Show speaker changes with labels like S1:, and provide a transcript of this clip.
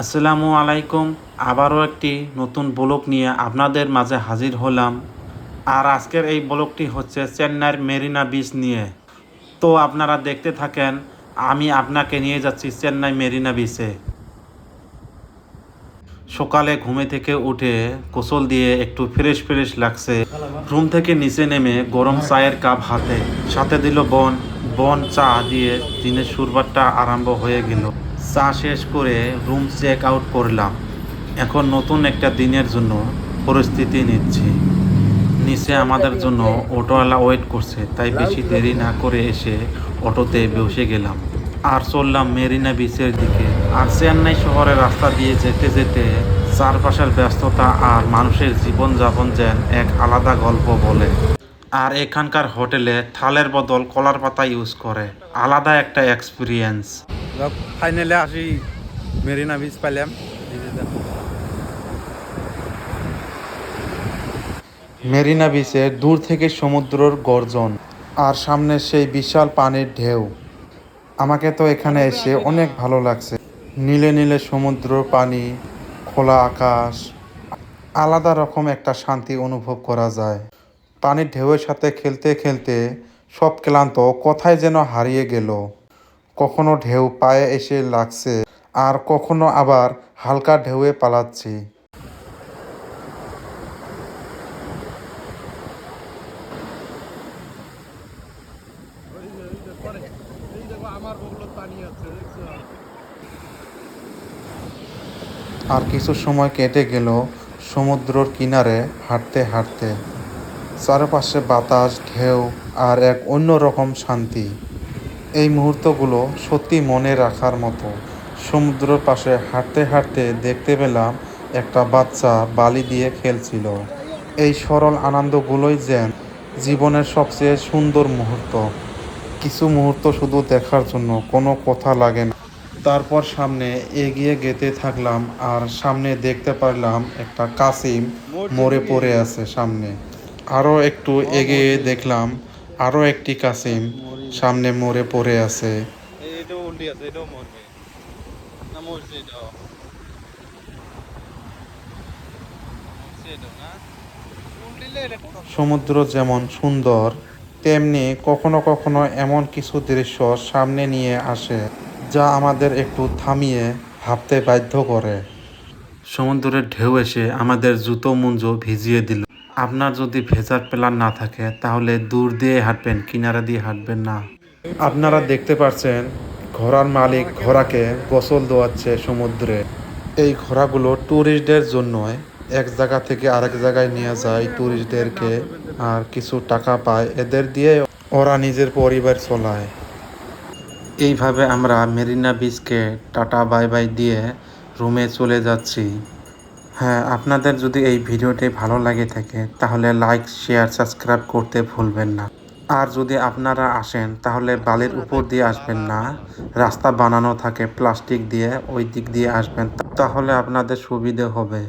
S1: আসসালামু আলাইকুম। আবারও একটি নতুন ব্লগ নিয়ে আপনাদের মাঝে হাজির হলাম। আর আজকের এই ব্লগটি হচ্ছে চেন্নাইয়ের মেরিনা বিচ নিয়ে। তো আপনারা দেখতে থাকেন, আমি আপনাকে নিয়ে যাচ্ছি চেন্নাই মেরিনা বিচে। সকালে ঘুমে থেকে উঠে গোসল দিয়ে একটু ফ্রেশ ফ্রেশ লাগছে। রুম থেকে নিচে নেমে গরম চায়ের কাপ হাতে, সাথে দিল বোন। বোন চা দিয়ে দিনের শুরুটা আরম্ভ হয়ে গেল। চা শেষ করে রুম চেক আউট করলাম। এখন নতুন একটা দিনের জন্য পরিস্থিতি নিচ্ছি। নিচে আমাদের জন্য অটোওয়ালা ওয়েট করছে, তাই বেশি দেরি না করে এসে অটোতে বসে গেলাম আর চললাম মেরিনা বিচের দিকে। আর চেন্নাই শহরের রাস্তা দিয়ে যেতে যেতে চারপাশের ব্যস্ততা আর মানুষের জীবনযাপন যেন এক আলাদা গল্প বলে। আর এখানকার হোটেলে থালের বদল কলার পাতা ইউজ করে, আলাদা একটা এক্সপিরিয়েন্স।
S2: ফাইনালে আসি মেরিনা বিচ পাইলাম।
S3: মেরিনা বিচে দূর থেকে সমুদ্রের গর্জন আর সামনে সেই বিশাল পানির ঢেউ। আমাকে তো এখানে এসে অনেক ভালো লাগছে। নীলে নীলে সমুদ্র পানি, খোলা আকাশ, আলাদা রকম একটা শান্তি অনুভব করা যায়। পানির ঢেউয়ের সাথে খেলতে খেলতে সব ক্লান্ত কোথায় যেন হারিয়ে গেল। কখনো ঢেউ পায়ে এসে লাগছে, আর কখনো আবার হালকা ঢেউয়ে পালাচ্ছি। আর কিছু সময় কেটে গেল সমুদ্রর কিনারে হাঁটতে হাঁটতে। চারপাশে বাতাস, ঢেউ আর এক অন্যরকম শান্তি। এই মুহূর্তগুলো সত্যি মনে রাখার মতো। সমুদ্রের পাশে হাঁটতে হাঁটতে দেখতে পেলাম একটা বাচ্চা বালি দিয়ে খেলছিল। এই সরল আনন্দগুলোই যেন জীবনের সবচেয়ে সুন্দর মুহূর্ত। কিছু মুহূর্ত শুধু দেখার জন্য, কোনো কথা লাগে না। তারপর সামনে এগিয়ে যেতে থাকলাম আর সামনে দেখতে পারলাম একটা কাসিম মরে পড়ে আছে সামনে। আরও একটু এগিয়ে দেখলাম আরও একটি কাসিম সামনে মরে পড়ে আছে। সমুদ্র যেমন সুন্দর, তেমনি কখনো কখনো এমন কিছু দৃশ্য সামনে নিয়ে আসে যা আমাদের একটু থামিয়ে ভাবতে বাধ্য করে।
S1: সমুদ্রের ঢেউ এসে আমাদের জুতো মুজো ভিজিয়ে দিল। আপনার যদি ভেজার প্ল্যান না থাকে তাহলে দূর দিয়ে হাঁটবেন, কিনারা দিয়ে হাঁটবেন না।
S3: আপনারা দেখতে পাচ্ছেন ঘোড়ার মালিক ঘোড়াকে গোসল দেওয়াচ্ছে সমুদ্রে। এই ঘোড়াগুলো ট্যুরিস্টদের জন্যই, এক জায়গা থেকে আরেক জায়গায় নিয়ে যায় ট্যুরিস্টদেরকে, আর কিছু টাকা পায় এদের দিয়ে, ওরা নিজের পরিবার চলায়।
S1: এইভাবে আমরা মেরিনা বিচকে টাটা বাই বাই দিয়ে রুমে চলে যাচ্ছি। হ্যাঁ, আপনাদের যদি এই ভিডিওটি ভালো লাগে থাকে তাহলে লাইক, শেয়ার, সাবস্ক্রাইব করতে ভুলবেন না। আর যদি আপনারা আসেন তাহলে বালির উপর দিয়ে আসবেন না, রাস্তা বানানো থাকে প্লাস্টিক দিয়ে, ওই দিক দিয়ে আসবেন, তাহলে আপনাদের সুবিধে হবে।